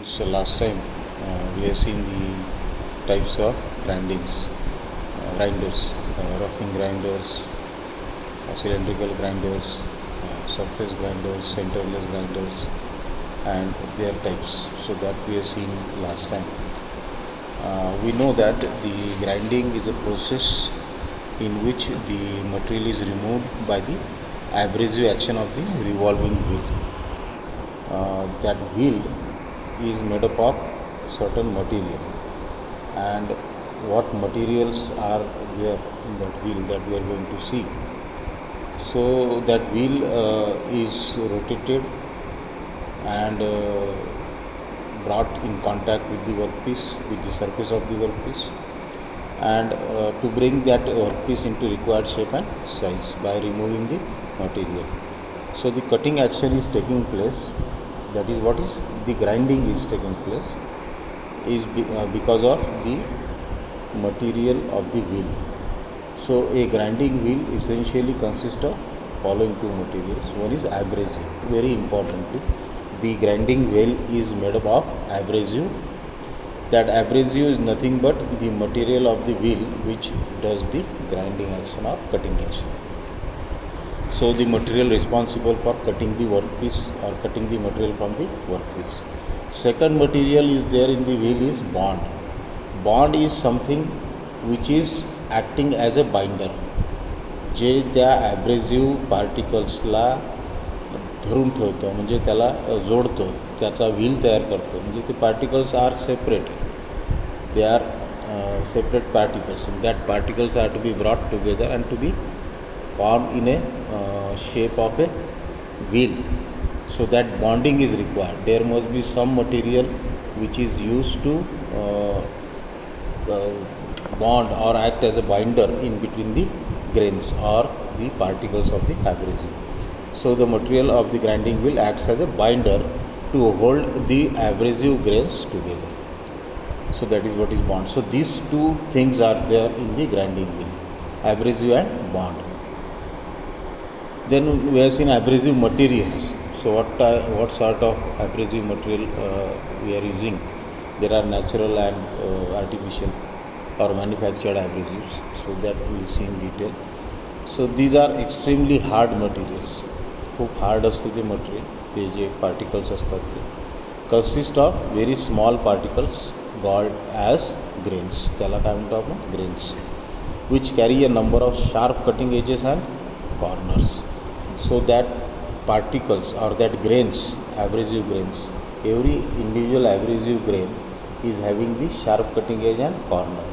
So last time we have seen the types of grinders, roughing grinders, cylindrical grinders, surface grinders, centerless grinders, and their types. So that we have seen last time. We know that the grinding is a process in which the material is removed by the abrasive action of the revolving wheel. That wheel is made up of certain material, and what materials are there in that wheel that we are going to see. So that wheel is rotated and brought in contact with the workpiece, with the surface of the workpiece, and to bring that workpiece into required shape and size by removing the material. So the cutting action is taking place, that is what is the grinding is taking place, is because of the material of the wheel. So a grinding wheel essentially consists of following two materials. One is abrasive. Very importantly, the grinding wheel is made up of abrasive. That abrasive is nothing but the material of the wheel which does the grinding action or cutting action. So the material responsible for cutting the workpiece or cutting the material from the workpiece. Second material is there in the wheel is bond. Bond is something which is acting as a binder, जे त्या ॲब्रेझिव्ह पार्टिकल्सला धरून ठेवतो, म्हणजे त्याला जोडतो, त्याचा wheel तयार करतो. म्हणजे ते particles are separate, they are separate particles, that particles are to be brought together and to be formed in a shape of a wheel. So that bonding is required. There must be some material which is used to bond or act as a binder in between the grains or the particles of the abrasive. So the material of the grinding wheel acts as a binder to hold the abrasive grains together. So that is what is bond. So these two things are there in the grinding wheel, abrasive and bond. Then we have seen abrasive materials. So what sort of abrasive material we are using? There are natural and artificial or manufactured abrasives. So that we will see in detail. So these are extremely hard materials. खूप hard असते ते material, ते जे particles असतात ते consist of very small particles called as grains. त्याला काय म्हणतो आपण? Grains, which carry a number of sharp cutting edges and corners. So that particles or that grains, abrasive grains, every individual abrasive grain is having the sharp cutting edge and corner.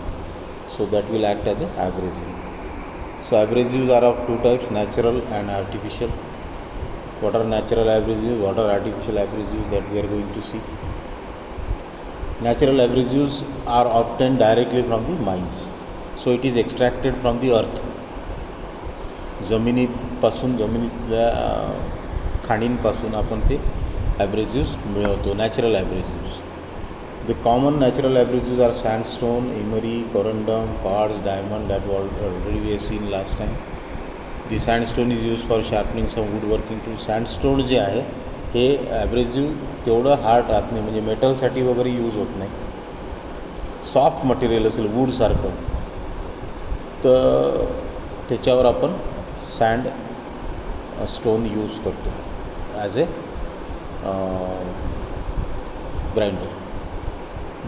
So that will act as an abrasive. So abrasives are of two types, natural and artificial. What are natural abrasives? What are artificial abrasives? That we are going to see. Natural abrasives are obtained directly from the mines. So it is extracted from the earth. जमिनीतल्या खाणींपासून आपण ते abrasives मिळवतो, natural abrasives. The common natural abrasives are sandstone, emery, corundum, quartz, diamond. That already we have seen last time. The sandstone is use for sharpening some wood working tool. Sandstone जे आहे हे ॲब्रेझिव्ह तेवढं hard राहत नाही, म्हणजे मेटलसाठी वगैरे use होत नाही. सॉफ्ट मटेरियल असेल वूडसारखं तर त्याच्यावर आपण सँड स्टोन यूज करतो as a grinder.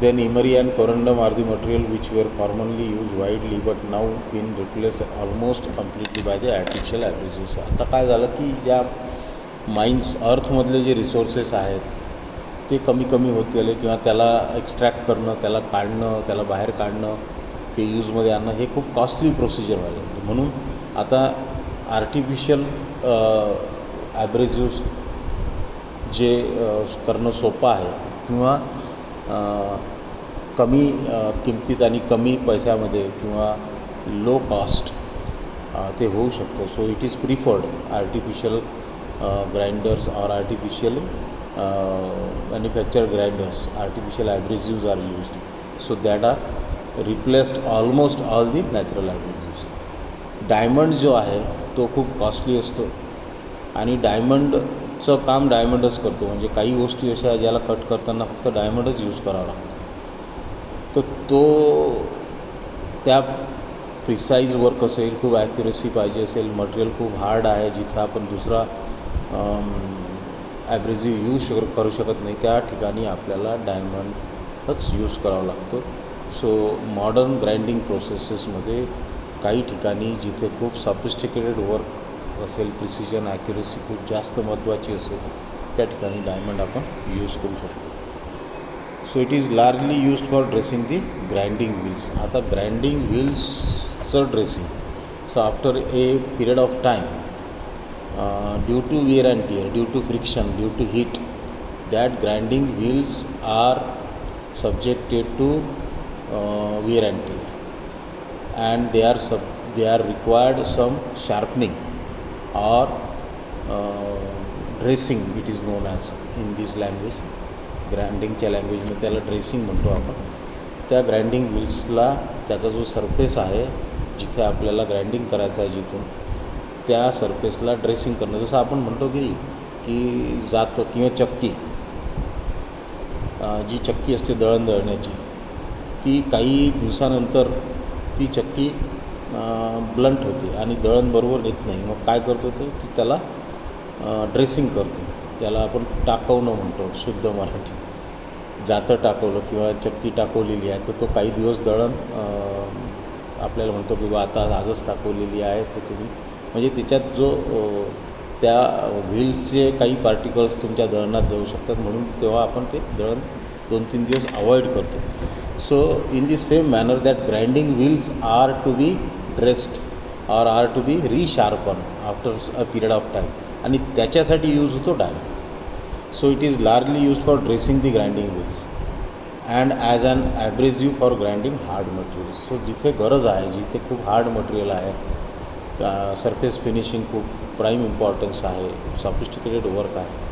Then emery and corundum are the material which were formally use widely but now been replace almost completely by the artificial abrasives. आता काय झालं की ज्या माइन्स अर्थमधले जे रिसोर्सेस आहेत ते कमी कमी होत गेले, किंवा त्याला एक्स्ट्रॅक्ट करणं, त्याला काढणं, त्याला बाहेर काढणं, ते यूजमध्ये आणणं हे खूप कॉस्टली प्रोसिजर व्हायला. म्हणून आता आर्टिफिशियल ॲब्रेझिव्स जे करणं सोपं आहे, किंवा कमी किमतीत आणि कमी पैशामध्ये किंवा लो कॉस्ट ते होऊ शकतं. So it is preferred artificial grinders और artificial manufactured grinders. Artificial abrasives are used, so that are replaced almost all the natural abrasives. Diamond जो आहे तो खूप कॉस्टली असतो, आणि डायमंड चं काम डायमंडच करतो. म्हणजे काही गोष्टी अशा आहे ज्याला कट करताना फक्त डायमंडच यूज करावा लागतो. तर तो त्या प्रिसाईज वर्क असेल, खूप ॲक्युरेसी पाहिजे असेल, मटेरियल खूप हार्ड आहे, जिथं आपण दुसरा ॲब्रेझिव्ह यूज करू शकत नाही, त्या ठिकाणी आपल्याला डायमंडच यूज करावा लागतो. सो मॉडर्न ग्राइंडिंग प्रोसेसेसमध्ये काही ठिकाणी जिथे खूप सॉफिस्टिकेटेड वर्क असेल, प्रिसिजन ॲक्युरेसी खूप जास्त महत्त्वाची असेल, त्या ठिकाणी डायमंड आपण यूज करू शकतो. So it is largely used for dressing the grinding wheels. आता ग्राइंडिंग व्हील्सचं dressing, so after a period of time due to wear and tear, due to friction, due to heat, that grinding wheels are subjected to wear and tear, and they are required some sharpening or dressing, it is known as in this language. ग्राइंडिंगच्या लँग्वेजमध्ये त्याला dressing म्हणतो आपण. त्या grinding व्हील्सला त्याचा जो surface आहे, जिथे आपल्याला ग्राइंडिंग करायचं आहे जिथून, त्या सरफेसला ड्रेसिंग करणं. जसं आपण म्हणतो की जातं किंवा चक्की, जी चक्की असते दळण दळण्याची, ती काही दिवसानंतर ती चक्की ब्लंट होते आणि दळण बरोबर येत नाही. मग काय करतो तो, की त्याला ड्रेसिंग करतो. त्याला आपण टाकवणं म्हणतो शुद्ध मराठी. जातं टाकवलं किंवा चक्की टाकवलेली आहे, तर तो काही दिवस दळण आपल्याला म्हणतो की बा आता आजच टाकवलेली आहे, तर तुम्ही म्हणजे त्याच्यात जो त्या व्हील्सचे काही पार्टिकल्स तुमच्या दळणात जाऊ शकतात, म्हणून तेव्हा आपण ते दळण 2-3 दिवस अवॉइड करतो. So in the same manner that grinding wheels are to be dressed or are to be resharpen after a period of time, आणि त्याच्यासाठी यूज होतो diamond. So it is largely use for dressing the grinding wheels and as an abrasive for grinding hard materials. So जिथे गरज आहे, जिथे खूप hard material आहे, surface finishing खूप प्राईम इम्पॉर्टन्स आहे, सॉफिस्टिकेटेड वर्क आहे,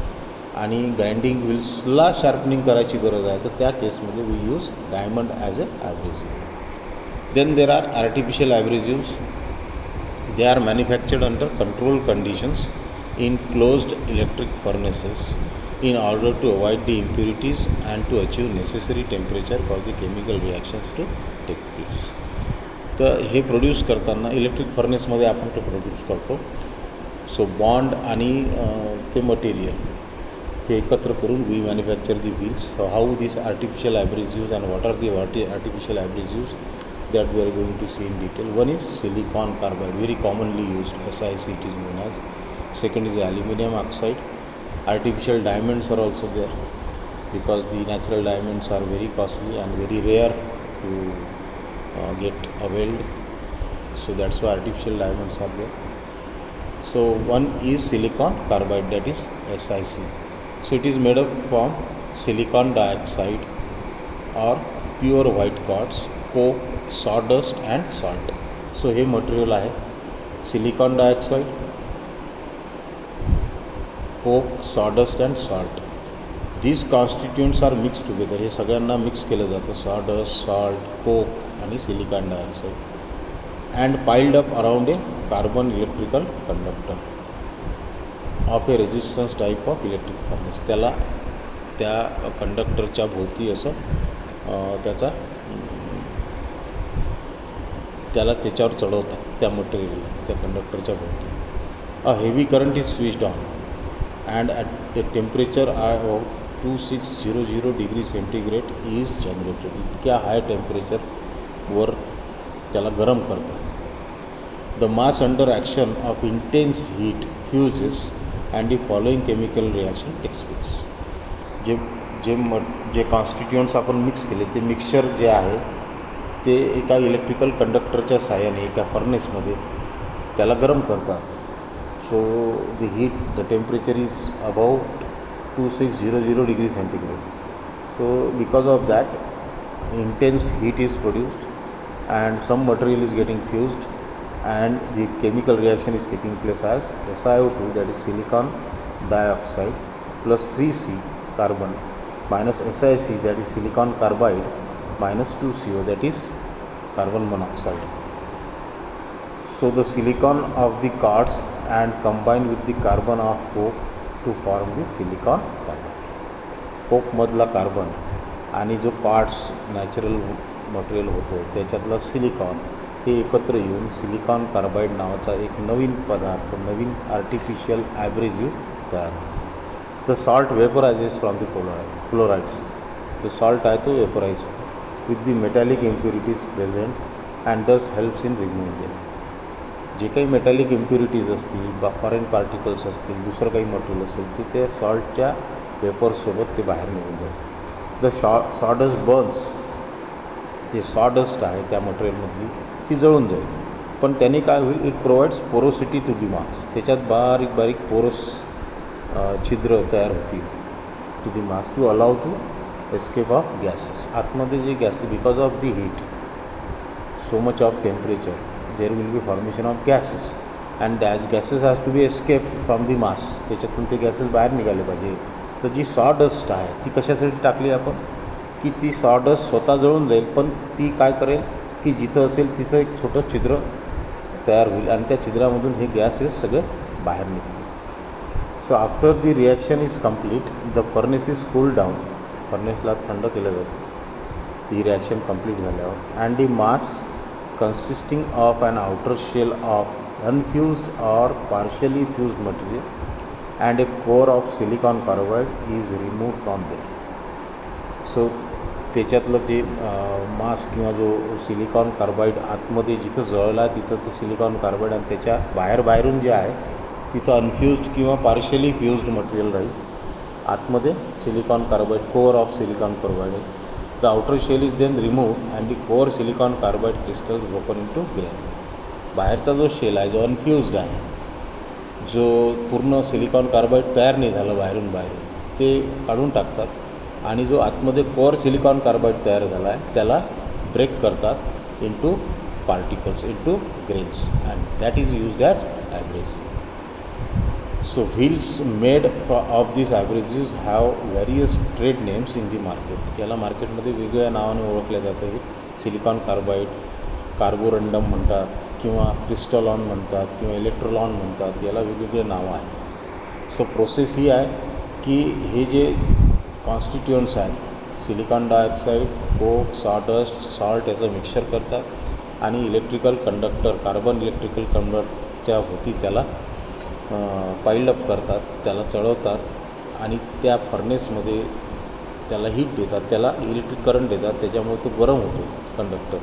आणि ग्राइंडिंग व्हील्सला शार्पनिंग करायची गरज आहे, तर त्या केसमध्ये we use diamond as a abrasive. Then there are artificial abrasives. They are manufactured under controlled conditions in closed electric furnaces in order to avoid the impurities and to achieve necessary temperature for the chemical reactions to take place. तर हे produce करताना electric फर्नेसमध्ये आपण ते produce करतो. So bond आणि ते material हे एकत्र करून we manufacture the wheels. How this artificial abrasives and what are the artificial abrasives that we are going to see in detail. One is silicon carbide, very commonly used, SiC it is known as. Second is aluminum oxide. Artificial diamonds are also there, because the natural diamonds are very costly and very rare to get availed, so that's why artificial diamonds are there. So one is silicon carbide, that is SiC. So it is made up from silicon dioxide or pure white quartz, coke, sawdust and salt. So हे material आहे, silicon dioxide, coke, sawdust and salt. These constituents are mixed together. हे सगळ्यांना mix केलं जातं, sawdust, salt, coke आणि silicon dioxide, and piled up around a carbon electrical conductor of a resistance type of electric furnace. त्याला त्या कंडक्टरच्या भोवती असं त्याला त्याच्यावर चढवतात, त्या मटेरियलला, त्या कंडक्टरच्या भोवती. A heavy current is switched on and at the temperature of 2600 degree centigrade is generated. इतक्या हाय टेम्परेचरवर त्याला गरम करतात. The mass under action of intense heat fuses and the following chemical reaction takes place. जे constituents आपण mix केले, ते mixture जे आहे ते एका इलेक्ट्रिकल कंडक्टरच्या साहाय्याने एका फर्नेसमध्ये त्याला गरम करतात. So the temperature is about 2600 degree centigrade. So because of that intense heat is produced and some material is getting fused and the chemical reaction is taking place as SiO2, that is silicon dioxide, plus 3C carbon minus SiC, that is silicon carbide, minus 2CO, that is carbon monoxide. So the silicon of the quartz and combined with the carbon of coke to form the silicon carbon. कोकमधला carbon आणि जो quartz natural material होतो त्याच्यातला silicon हे एकत्र येऊन silicon Carbide नावाचा एक नवीन पदार्थ, नवीन आर्टिफिशियल ॲब्रेजिव्ह तयार होतो. The salt vaporises from the chlorides. जो सॉल्ट आहे तो वेपराईज होतो with the metallic impurities present and thus helps in removing them. जे काही मेटॅलिक इम्प्युरिटीज असतील, फॉरेन पार्टिकल्स असतील, दुसरं काही मटेरियल असेल ते त्या सॉल्टच्या वेपरसोबत ते बाहेर निघून जाईल. The sawdust Burns. ते सॉडस्ट आहे त्या मटेरियलमधली ती जळून जाईल, पण त्याने काय होईल, it provides porosity to the mass. त्याच्यात बारीक बारीक पोरस छिद्र तयार होतील to the mass to allow to escape of gases. आतमध्ये जे gases because of the heat, so much of temperature, there will be formation of gases and these gases has to be escape from the mass. त्याच्यातून ते gases बाहेर निघाले पाहिजे. तर जी sawdust आहे ती कशासाठी टाकली आपण, की ती सॉडस्ट स्वतः जळून जाईल, पण ती काय करेल की जिथं असेल तिथं एक छोटं छिद्र तयार होईल आणि त्या छिद्रामधून हे गॅसेस सगळे बाहेर निघतील. So after the reaction is complete, the furnace is cool down. फर्नेसला थंड केलं जातं ही रिॲक्शन कंप्लीट झाल्यावर. And the mass consisting of an outer shell of unfused or partially fused material and a core of silicon carbide is removed from there. So त्याच्यातलं जे मास किंवा जो सिलिकॉन कार्बाईड आतमध्ये जिथं जळला तिथं तो सिलिकॉन कार्बाईड आणि त्याच्या बाहेरून जे आहे तिथं अनफ्युज्ड किंवा पार्शियली फ्युज्ड मटेरियल राहील. आतमध्ये silicon carbide, core of silicon carbide. The outer shell is then removed and the core silicon carbide crystals broken into grain. बाहेरचा जो शेल आहे जो अनफ्युज्ड आहे, जो पूर्ण सिलिकॉन कार्बाईड तयार नाही झालं बाहेरून ते काढून टाकतात आणि जो आतमध्ये कोअर सिलिकॉन कार्बाईड तयार झाला आहे त्याला ब्रेक करतात into particles, into grains, and that is used as abrasive. So wheels made of this abrasives have various trade names in the market. याला मार्केटमध्ये वेगवेगळ्या नावाने ओळखल्या जातं. हे सिलिकॉन कार्बाईड, कार्बोरंडम म्हणतात किंवा क्रिस्टलॉन म्हणतात किंवा इलेक्ट्रोलॉन म्हणतात. याला वेगवेगळे नावं आहेत. सो प्रोसेस ही आहे की हे जे कॉन्स्टिट्युएंट्स आहेत, सिलिकॉन डायऑक्साईड, कोक, सॉडस्ट, सॉल्ट याचं मिक्सचर करतात आणि इलेक्ट्रिकल कंडक्टर, कार्बन इलेक्ट्रिकल कंडक्टरच्या होती त्याला पाईलअप करतात, त्याला चढवतात आणि त्या फर्नेसमध्ये त्याला हीट देतात, त्याला इलेक्ट्रिक करंट देतात. त्याच्यामुळे तो गरम होतो कंडक्टर,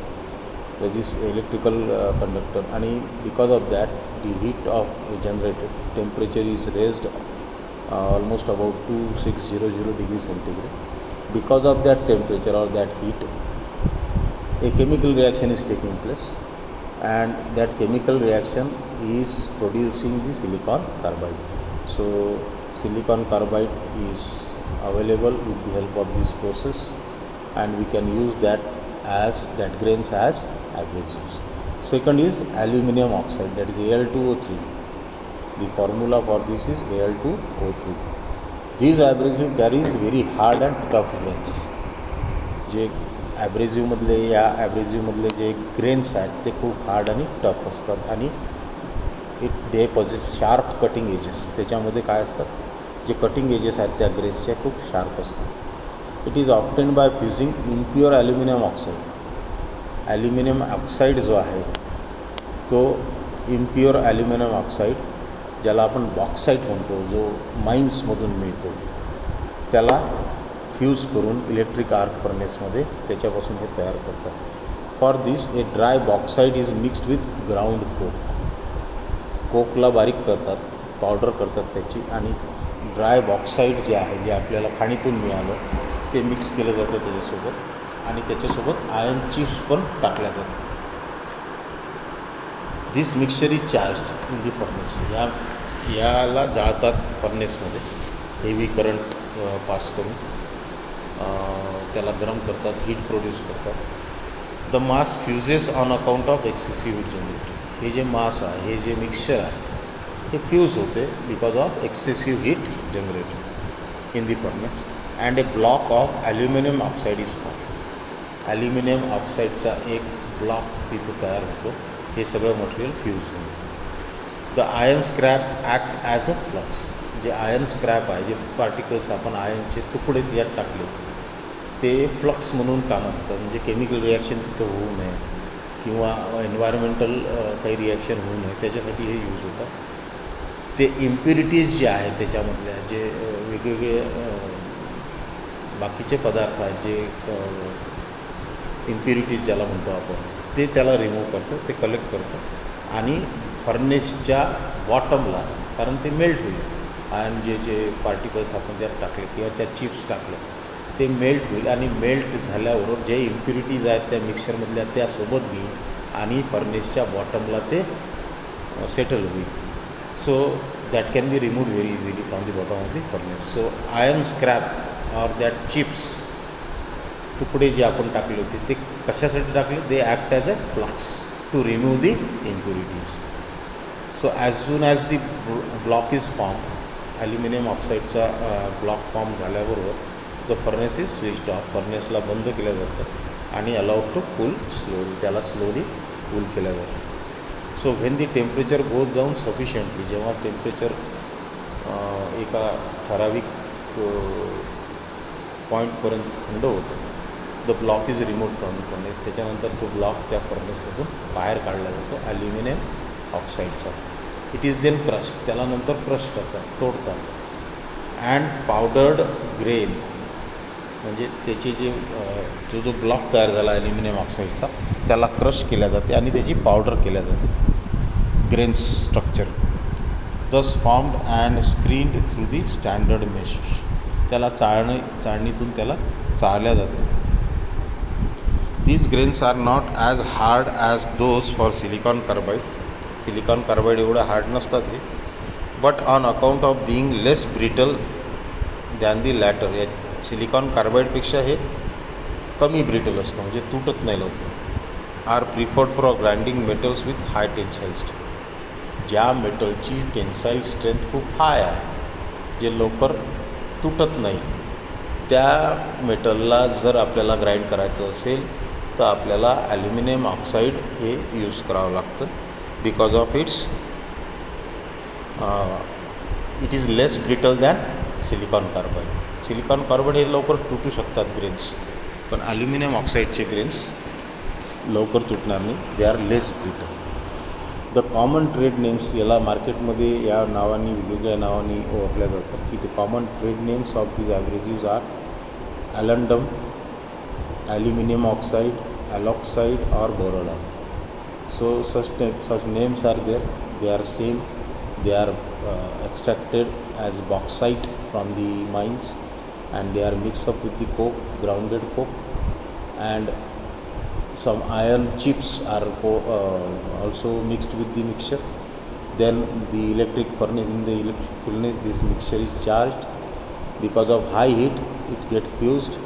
इलेक्ट्रिकल कंडक्टर. आणि because of that the heat of generated temperature is raised almost about 2600 degrees centigrade. Because of that temperature or that heat, a chemical reaction is taking place and that chemical reaction is producing the silicon carbide. So silicon carbide is available with the help of this process and we can use that grains as abrasives. Second is aluminum oxide, that is Al2O3. The formula for this is Al2O3. These abrasive carries very hard and tough grains. जे ॲब्रेजिव्हमधले या ॲब्रेजिव्हमधले जे grains आहेत ते खूप hard आणि tough असतात आणि दे possess sharp cutting edges. त्याच्यामध्ये काय असतात, जे कटिंग एजेस आहेत त्या ग्रेन्सच्या खूप शार्प असतात. It is obtained by fusing impure aluminium oxide. Aluminium oxide जो आहे तो इम्प्युअर ॲल्युमिनियम ऑक्साईड, ज्याला आपण बॉक्साईट म्हणतो, जो माइन्समधून मिळतो, त्याला फ्यूज करून इलेक्ट्रिक आर्क फर्नेसमध्ये त्याच्यापासून हे तयार करतात. For this a dry bauxite is mixed with ground coke. कोकला बारीक करतात, पावडर करतात त्याची, आणि ड्राय बॉक्साईट जे आहे, जे आपल्याला खाणीतून मिळालं, ते मिक्स केलं जातं त्याच्यासोबत आणि त्याच्यासोबत आयर्न चिप्स पण टाकल्या जातात. This mixture is charged in the furnace. याला जाळतात फर्नेसमध्ये हेवी करंट पास करून, त्याला गरम करतात, हीट प्रोड्यूस करतात. The mass फ्युजेस on account of excessive heat generated. हे जे मास आहे, हे जे मिक्सचर आहे, हे फ्यूज होते because of excessive heat generated in the furnace and a block of aluminium oxide is form. Aluminium ऑक्साईडचा एक ब्लॉक तिथं तयार होतो. हे सगळं मटेरियल फ्यूज होतं. The iron scrap act as a flux. जे आयर्न स्क्रॅप आहे, जे पार्टिकल्स आपण आयर्नचे तुकडे त्यात टाकले, ते फ्लक्स म्हणून कामात येतात. म्हणजे केमिकल रिॲक्शन तिथं होऊ नये किंवा एन्व्हायरमेंटल काही रिॲक्शन होऊ नये त्याच्यासाठी हे यूज होतात. ते इम्प्युरिटीज जे आहेत त्याच्यामधल्या जे वेगवेगळे बाकीचे पदार्थ आहेत, जे इम्प्युरिटीज ज्याला म्हणतो आपण, ते त्याला रिमूव्ह करतं, ते कलेक्ट करतं आणि फर्नेसच्या बॉटमला, कारण ते मेल्ट होईल आणि जे पार्टिकल्स आपण त्यात टाकले किंवा त्या चिप्स टाकले ते मेल्ट होईल आणि मेल्ट झाल्यावर जे इम्प्युरिटीज आहेत त्या मिक्सरमधल्या त्यासोबत घेईल आणि फर्नेसच्या बॉटमला ते सेटल होईल. So that can be removed very easily from the bottom of the furnace. So iron scrap or that chips, तुकडे जे आपण टाकले होते ते कशासाठी टाकले? They act as a flux to remove the impurities. So as soon as the block is form, aluminium ऑक्साईडचा block form झाल्याबरोबर the furnace is switched off, फर्नेसला बंद केलं जातं आणि अलाउड टू कूल स्लोली, त्याला स्लोली कूल केलं जातं. So when the temperature goes down sufficiently, जेव्हा टेम्परेचर एका ठराविक पॉईंटपर्यंत थंड होतं, the block is removed from the furnace, त्याच्यानंतर तो ब्लॉक त्या फर्नेसमधून बाहेर काढला जातो ॲल्युमिनियम ऑक्साईडचा. इट इज देन क्रस्ट, त्याला नंतर क्रश करतात, तोडतात. अँड पावडर्ड ग्रेन, म्हणजे त्याची जो ब्लॉक तयार झाला ॲल्युमिनियम ऑक्साईडचा त्याला क्रश केल्या जाते आणि त्याची पावडर केल्या जाते. Grain structure thus formed and screened through the standard mesh, त्याला चाळणीतून त्याला चाळल्या जाते. These grains are not as hard as those for silicon carbide, silicon carbide एवढं हार्ड नसतात हे, but on account of being less brittle than the latter, या silicon कार्बाईडपेक्षा हे कमी ब्रिटल असतं, म्हणजे तुटत नाही लवकर. Are preferred for grinding metals with high tensile strength, ज्या मेटलची टेन्साईल स्ट्रेंथ खूप हाय आहे, जे लवकर तुटत नाही, त्या मेटलला जर आपल्याला ग्राइंड करायचं असेल तर आपल्याला ॲल्युमिनियम ऑक्साईड हे यूज करावं लागतं. Because of it is less brittle than silicon carbide. Silicon Carbide हे लवकर तुटू शकतात ग्रेन्स, पण ॲल्युमिनियम ऑक्साईडचे ग्रेन्स लवकर तुटणार नाही, they are less brittle. The common trade names, याला मार्केटमध्ये या नावांनी, वेगवेगळ्या नावांनी ओळखल्या जातात, की the common trade names of these abrasives are alundum, aluminium oxide, aloxite or borolon. So such names are there, they are same, they are extracted as bauxite from the mines and they are mixed up with the coke, grounded coke, and some iron chips are also mixed with the mixture. Then the electric furnace, in the electric furnace this mixture is charged, because of high heat it get fused,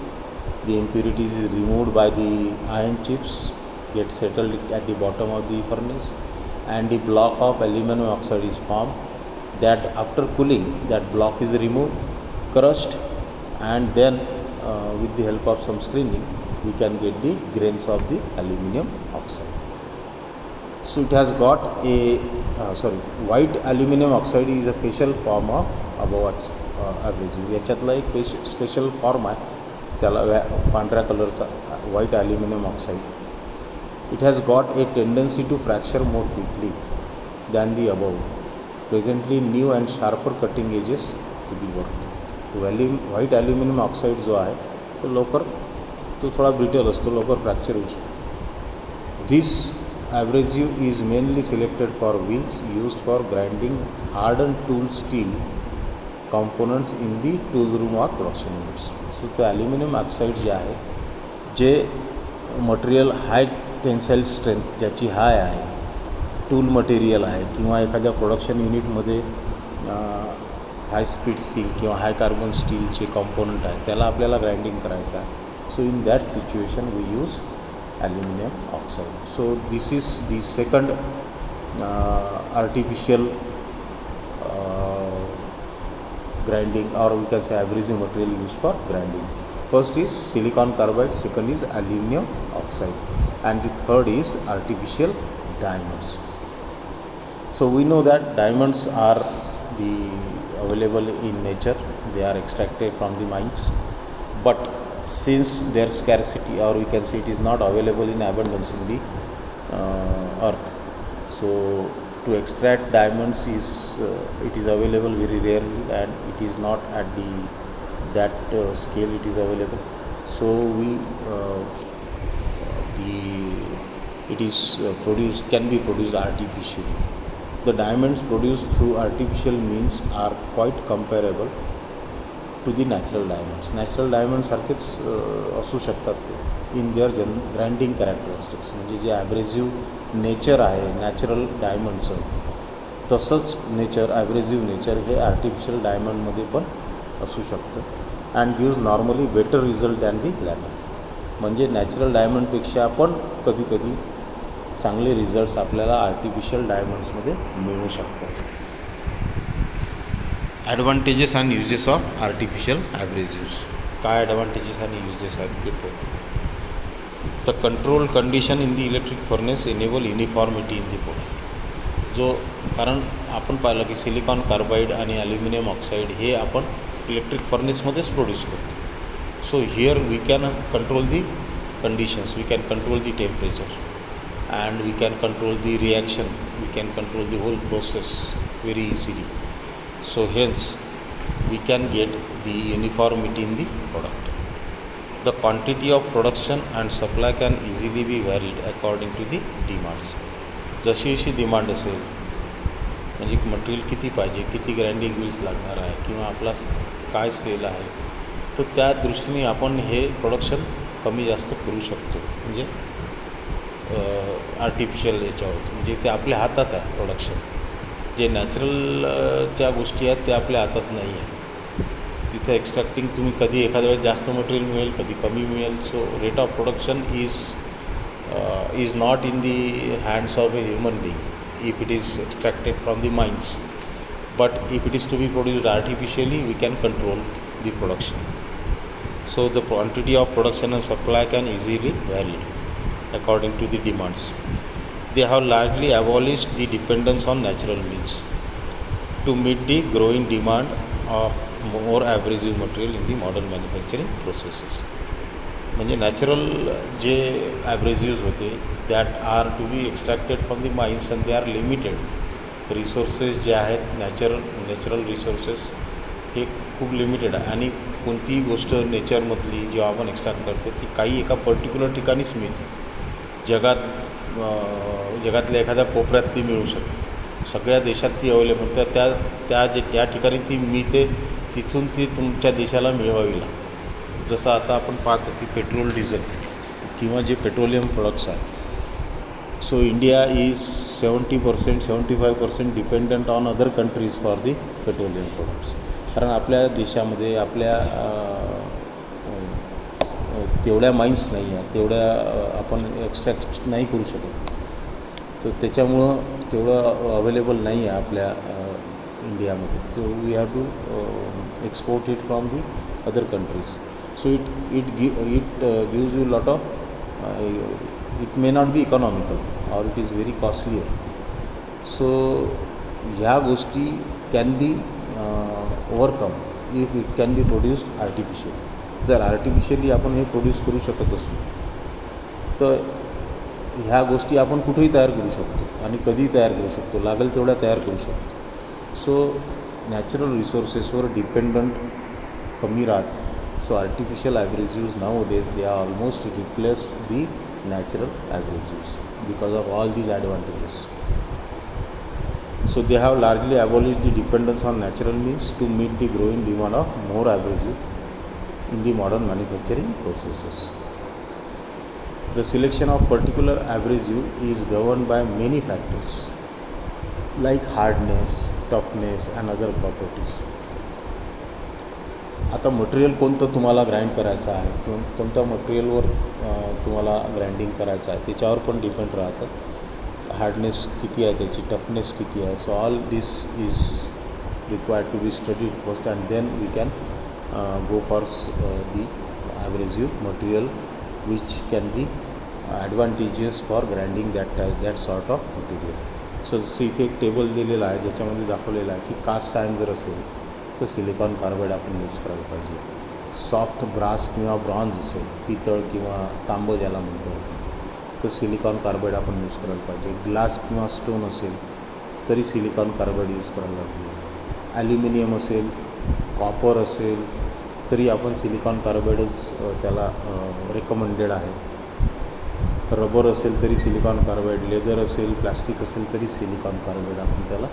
the impurities is removed by the iron chips, get settled at the bottom of the furnace, and the block of aluminum oxide is formed. That after cooling, that block is removed, crushed, and then with the help of some screening we can get the grains of the aluminum oxide. So it has got a white aluminum oxide is a special form of above average. याच्यातला एक special form आहे, त्याला पांढऱ्या कलरचा white aluminium oxide. It has got a tendency to fracture more quickly than the above. Presently new and sharper cutting edges to the work. White aluminium oxide जो आहे तो लवकर, तो थोडा ब्रिटल असतो, लवकर फ्रॅक्चर होऊ शकतो. This abrasive is mainly selected for wheels used for grinding harden tool steel components in the tool room or production units. So ते ॲल्युमिनियम ऑक्साईड जे आहे, जे मटेरियल हाय टेन्साईल स्ट्रेंथ ज्याची हाय आहे, टूल मटेरियल आहे, किंवा एखाद्या प्रोडक्शन युनिटमध्ये हाय स्पीड स्टील किंवा हाय कार्बन स्टीलचे कॉम्पोनंट आहे, त्याला आपल्याला ग्राइंडिंग करायचं आहे. So in that situation we use aluminium oxide. So this is the second artificial grinding, or we can say averaging material used for grinding. First is silicon carbide, second is aluminum oxide, and the third is artificial diamonds. So we know that diamonds are the available in nature, they are extracted from the mines, but since their scarcity, or we can say it is not available in abundance in the earth, so to extract diamonds is it is available very rarely, and it is not at the that scale it is available. So we it is produced, can be produced artificially. The diamonds produced through artificial means are quite comparable to the natural diamonds. Natural diamonds सारखेच असू शकतात ते in their grinding characteristics, म्हणजे जे ॲब्रेझिव्ह nature आहे natural डायमंडचं, तसंच nature, abrasive nature हे आर्टिफिशियल डायमंडमध्ये पण असू शकतं, and gives normally better result than the latter. म्हणजे नॅचरल डायमंडपेक्षा पण कधी कधी चांगले रिझल्ट्स आपल्याला आर्टिफिशियल डायमंड्समध्ये मिळू शकतात. Advantages and uses of artificial abrasives. काय ॲडव्हान्टेजेस आणि युजेस आहेत ते पाहू. The control condition in the electric furnace enable uniformity in the product. जो कारण आपण पाहिलं की सिलिकॉन कार्बाईड आणि ॲल्युमिनियम ऑक्साईड हे आपण इलेक्ट्रिक फर्नेसमध्येच प्रोड्यूस करतो. So here we can control the conditions, we can control the temperature, and we can control the reaction, we can control the whole process very easily. So hence we can get the uniformity in the product. The quantity of production and supply can easily be varied according to the demands. जशी जशी demand असेल, म्हणजे material किती पाहिजे, किती grinding wheels लागणार आहे, किंवा आपला काय सेल आहे, तर त्या दृष्टीने आपण हे प्रोडक्शन कमी जास्त करू शकतो. म्हणजे आर्टिफिशियल याच्यावर, म्हणजे ते आपल्या हातात आहे प्रोडक्शन. जे नॅचरलच्या गोष्टी आहेत ते आपल्या हातात नाही आहे. तिथं एक्स्ट्रॅक्टिंग तुम्ही कधी एखाद्या वेळेस जास्त मटेरियल मिळेल, कधी कमी मिळेल. So rate of production is not in the hands of a human being if it is extracted from the mines, but if it is to be produced artificially we can control the production. So the quantity of production and supply can easily vary according to the demands. They have largely abolished the dependence on natural means to meet the growing demand of more abrasive material in the modern manufacturing processes. म्हणजे natural जे abrasives होते that are to be extracted from the mines and they are limited. Resources जे आहेत natural resources हे खूप limited आहे, आणि कोणतीही गोष्ट नेचरमधली जेव्हा आपण एक्स्ट्रॅक्ट करतो ती काही एका पर्टिक्युलर ठिकाणीच मिळते. जगातल्या एखाद्या कोपऱ्यात ती मिळू शकते, सगळ्या देशात ती अवेलेबल, तर त्या ठिकाणी ती मिळते, तिथून ती तुमच्या देशाला मिळवावी लागते. जसं आता आपण पाहतो की पेट्रोल, डिझेल किंवा जे पेट्रोलियम प्रोडक्ट्स आहेत. So India is 75% dependent on other countries for the petroleum products. कारण आपल्या देशामध्ये आपल्या तेवढ्या माइन्स नाही आहेत, तेवढ्या आपण एक्स्ट्रॅक्ट नाही करू शकत, तर त्याच्यामुळं तेवढं अवेलेबल नाही आहे आपल्या इंडियामध्ये. तो we have to export it from the other countries. So it gives you lot of, it may not be economical or it is very costlier. सो ह्या गोष्टी can be overcome if it can be produced artificial. जर artificially आपण हे produce करू शकत असू तर ह्या गोष्टी आपण कुठेही तयार करू शकतो आणि कधीही तयार करू शकतो, लागेल तेवढ्या तयार करू शकतो. सो नॅचरल रिसोर्सेसवर डिपेंडंट कमी राहत. So artificial abrasives nowadays they are almost replaced the natural abrasives because of all these advantages. So they have largely abolished the dependence on natural means to meet the growing demand of more abrasive in the modern manufacturing processes. The selection of particular abrasive is governed by many factors like hardness, toughness and other properties. आता material कोणतं तुम्हाला grind करायचं आहे किंवा कोणत्या मटेरियलवर तुम्हाला grinding करायचं आहे त्याच्यावर पण डिपेंड राहतं. हार्डनेस किती आहे त्याची, टफनेस किती आहे. So all this is required to be studied first and then we can go for the abrasive material which can be advantageous for grinding that sort of material. So जसं इथे एक table दिलेला आहे ज्याच्यामध्ये दाखवलेलं आहे की कास्ट आयर्न जर असेल तर सिलिकॉन कार्बाईड आपण यूज करायला पाहिजे. सॉफ्ट ब्रास किंवा ब्रॉन्झ असेल, पितळ किंवा तांबं ज्याला म्हणतो, तर सिलिकॉन कार्बाईड आपण यूज करायला पाहिजे. ग्लास किंवा स्टोन असेल तरी सिलिकॉन कार्बाईड यूज करायला पाहिजे. ॲल्युमिनियम असेल, कॉपर असेल तरी आपण सिलिकॉन कार्बाईडच त्याला रेकमेंडेड आहे. रबर असेल तरी सिलिकॉन कार्बाईड, लेदर असेल, प्लास्टिक असेल तरी सिलिकॉन कार्बाईड आपण त्याला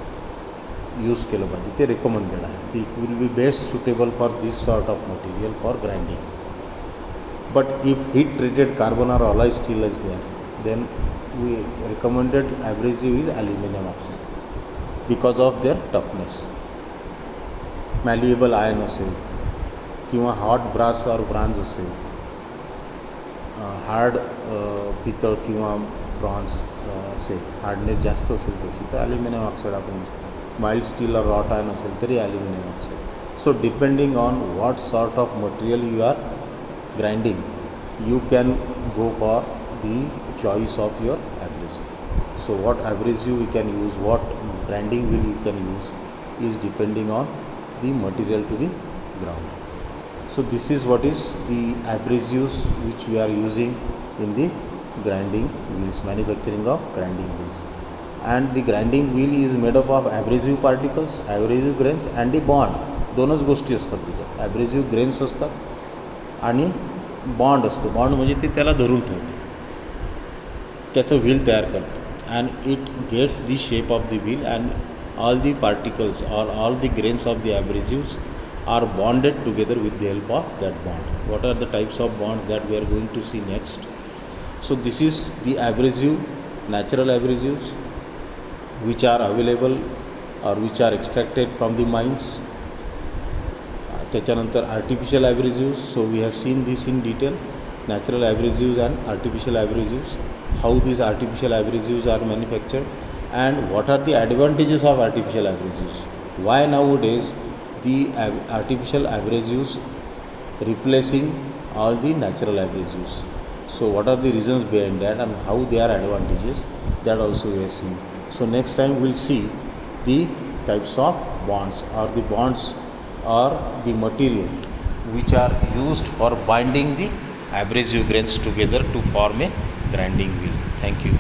यूज केलं पाहिजे. ते रेकमेंडेड आहे. It will be best suitable for this sort of material for grinding. But if heat treated carbon or alloy steel is there, then we recommended abrasive is aluminum oxide because of their toughness. Malleable iron असेल किंवा hard brass or bronze असेल, hard पितळ किंवा bronze असेल, hardness जास्त असेल त्याची, तर ॲल्युमिनियम ऑक्साईड आपण. Mild steel or wrought iron असेल तरी aluminium oxide. So depending on what sort of material you are grinding, you can go for the choice of your abrasive. So what abrasive we can use, what grinding wheel you can use is depending on the material to be ground. So this is what is the abrasives which we are using in the grinding wheels, manufacturing of grinding wheels. And the grinding wheel is made up of abrasive particles, abrasive grains and the bond. दोनच गोष्टी असतात त्याच्यात. ॲब्रेसिव्ह grains असतात आणि bond असतो. Bond म्हणजे ते त्याला धरून ठेवतो, त्याचं व्हील तयार करतं. And it gets the shape of the wheel and all the particles or all the grains of the abrasives are bonded together with the help of that bond. What are the types of bonds that we are going to see next? So this is the abrasive, natural abrasives which are available or which are extracted from the mines. त्याच्यानंतर artificial abrasives. So we have seen this in detail, natural abrasives and artificial abrasives, how this artificial abrasives are manufactured and what are the advantages of artificial abrasives. Why nowadays the artificial abrasives replacing all the natural abrasives. So what are the reasons behind that and how they are advantages, that also we have seen. So next time we'll see the types of bonds or the bonds or the material which are used for binding the abrasive grains together to form a grinding wheel. Thank you.